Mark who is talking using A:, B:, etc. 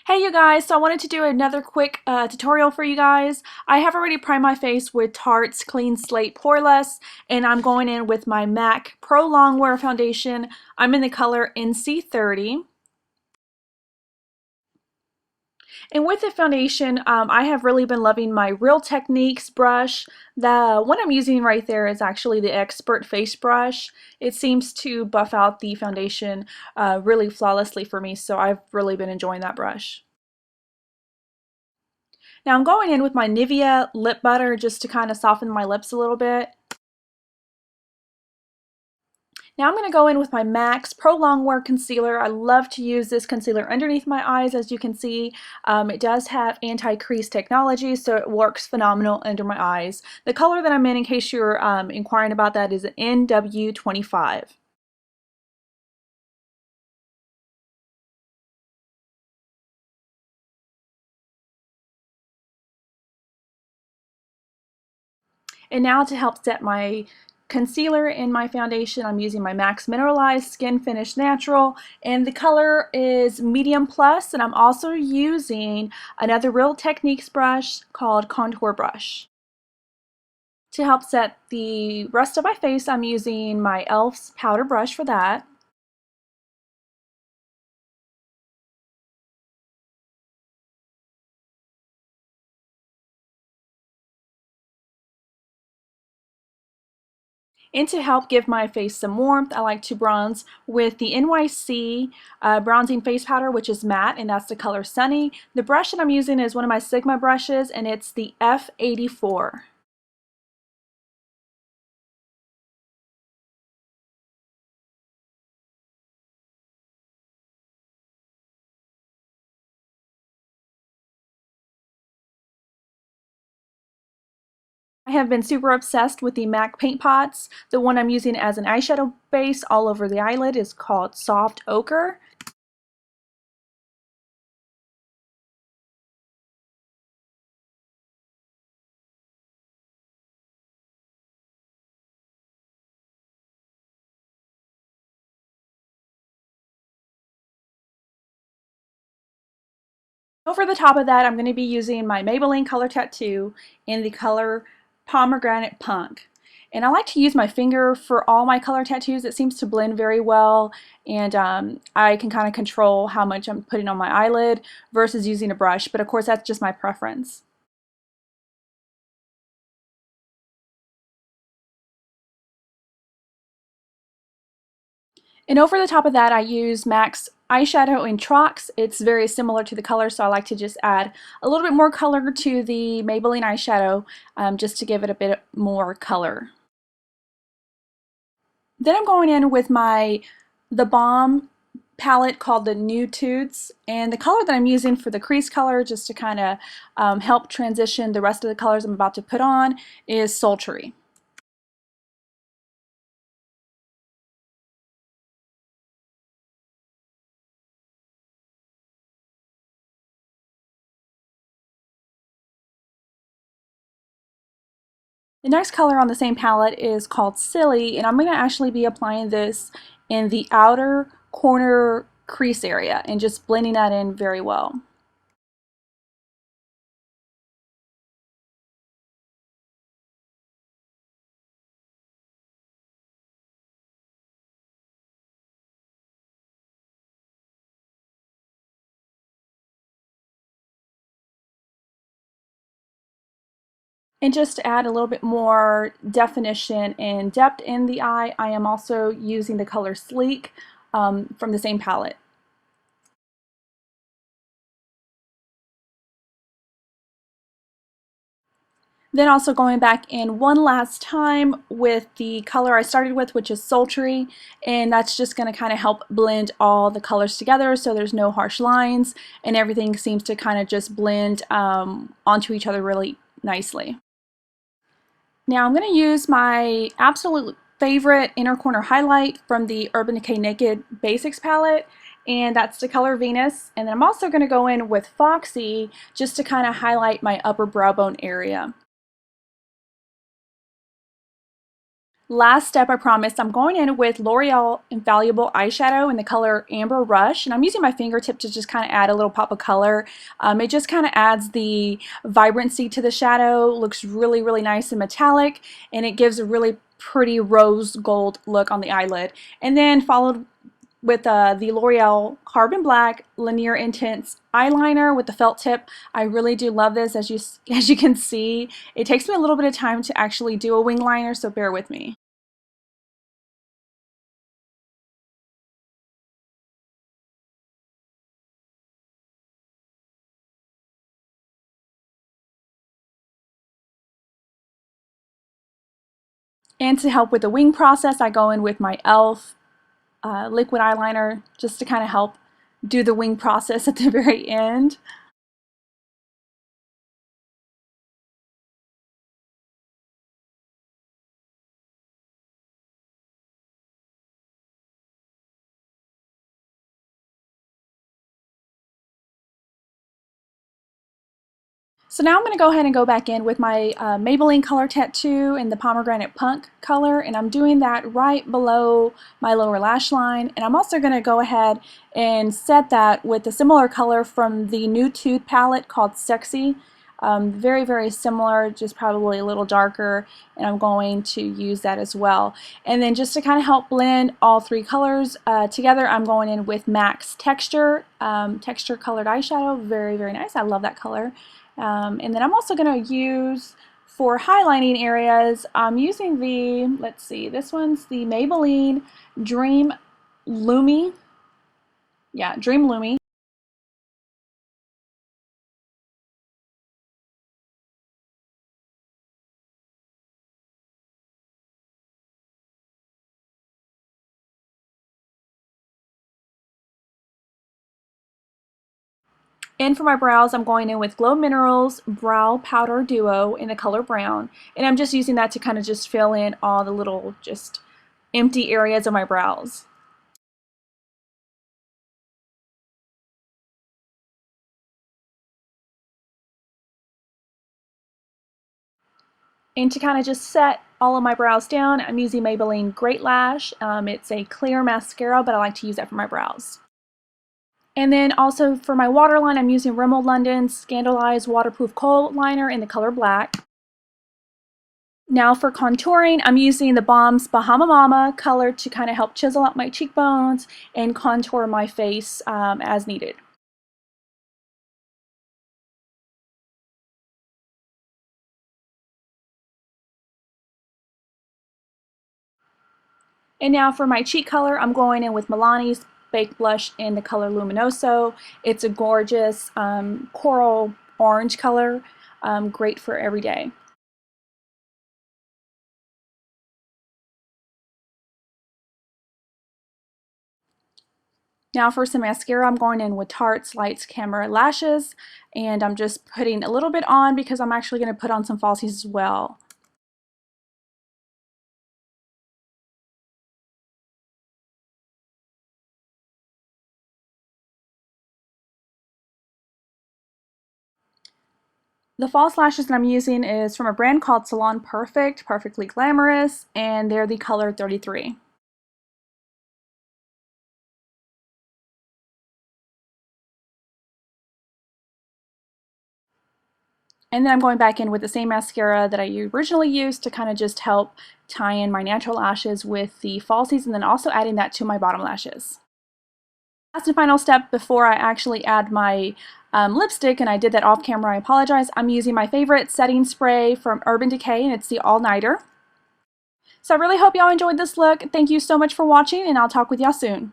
A: Hey you guys, so I wanted to do another quick tutorial for you guys. I have already primed my face with Tarte's Clean Slate Poreless, and I'm going in with my MAC Pro Longwear foundation. I'm in the color NC30. And with the foundation, I have really been loving my Real Techniques brush. The one I'm using right there is actually the Expert Face Brush. It seems to buff out the foundation really flawlessly for me, so I've really been enjoying that brush. Now I'm going in with my Nivea lip butter just to kind of soften my lips a little bit. Now I'm going to go in with my MAC's Pro Longwear Concealer. I love to use this concealer underneath my eyes, as you can see. It does have anti-crease technology, so it works phenomenal under my eyes. The color that I'm in case you're inquiring about that, is NW25. And now to help set my concealer in my foundation, I'm using my MAC's Mineralize Skinfinish Natural, and the color is Medium Plus, and I'm also using another Real Techniques brush called Contour Brush. To help set the rest of my face, I'm using my e.l.f.'s powder brush for that. And to help give my face some warmth, I like to bronze with the NYC bronzing face powder, which is matte, and that's the color Sunny. The brush that I'm using is one of my Sigma brushes, and it's the F84. I have been super obsessed with the MAC paint pots. The one I'm using as an eyeshadow base all over the eyelid is called Soft Ochre. Over the top of that, I'm going to be using my Maybelline Color Tattoo in the color Pomegranate Punk. And I like to use my finger for all my color tattoos. It seems to blend very well, and I can kind of control how much I'm putting on my eyelid versus using a brush, but of course that's just my preference. And over the top of that, I use MAC's eyeshadow in Trax. It's very similar to the color, so I like to just add a little bit more color to the Maybelline eyeshadow just to give it a bit more color. Then I'm going in with my theBalm palette called the Nude'tudes, and the color that I'm using for the crease color, just to kind of help transition the rest of the colors I'm about to put on, is Sultry. The next color on the same palette is called Silly, and I'm going to actually be applying this in the outer corner crease area and just blending that in very well. And just to add a little bit more definition and depth in the eye, I am also using the color Sleek from the same palette. Then also going back in one last time with the color I started with, which is Sultry, and that's just going to kind of help blend all the colors together so there's no harsh lines and everything seems to kind of just blend onto each other really nicely. Now I'm going to use my absolute favorite inner corner highlight from the Urban Decay Naked Basics palette, and that's the color Venus. And then I'm also going to go in with Foxy just to kind of highlight my upper brow bone area. Last step, I promise, I'm going in with L'Oreal Infallible eyeshadow in the color Amber Rush, and I'm using my fingertip to just kind of add a little pop of color. It just kind of adds the vibrancy to the shadow, looks really, really nice and metallic, and it gives a really pretty rose gold look on the eyelid. And then followed with the L'Oreal Carbon Black Lineur Intense eyeliner with the felt tip. I really do love this. As you can see, it takes me a little bit of time to actually do a wing liner, so bear with me. And to help with the wing process, I go in with my e.l.f. Liquid eyeliner just to kind of help do the wing process at the very end. So now I'm going to go ahead and go back in with my Maybelline color tattoo in the Pomegranate Punk color, and I'm doing that right below my lower lash line. And I'm also going to go ahead and set that with a similar color from the Nude'tude palette called Sexy. Very, very similar, just probably a little darker, and I'm going to use that as well. And then just to kind of help blend all three colors together, I'm going in with Trax Texture, texture colored eyeshadow. Very, very nice. I love that color. And then I'm also going to use, for highlighting areas, I'm using the, let's see, this one's the Maybelline DreamLumi. Yeah, DreamLumi. And for my brows, I'm going in with Glominerals Brow Powder Duo in the color brown. And I'm just using that to kind of just fill in all the little just empty areas of my brows. And to kind of just set all of my brows down, I'm using Maybelline Great Lash. It's a clear mascara, but I like to use that for my brows. And then also for my waterline, I'm using Rimmel London's Scandaleyes Waterproof Kohl Liner in the color black. Now for contouring, I'm using theBalm's Bahama Mama color to kind of help chisel out my cheekbones and contour my face as needed. And now for my cheek color, I'm going in with Milani's Baked Blush in the color Luminoso. It's a gorgeous coral orange color, great for every day. Now for some mascara, I'm going in with Tarte's Lights Camera Lashes, and I'm just putting a little bit on because I'm actually going to put on some falsies as well. The false lashes that I'm using is from a brand called Salon Perfect, Perfectly Glamorous, and they're the color 33. And then I'm going back in with the same mascara that I originally used to kind of just help tie in my natural lashes with the falsies, and then also adding that to my bottom lashes. Last and final step before I actually add my lipstick, and I did that off camera, I apologize, I'm using my favorite setting spray from Urban Decay, and it's the All Nighter. So I really hope y'all enjoyed this look. Thank you so much for watching, and I'll talk with y'all soon.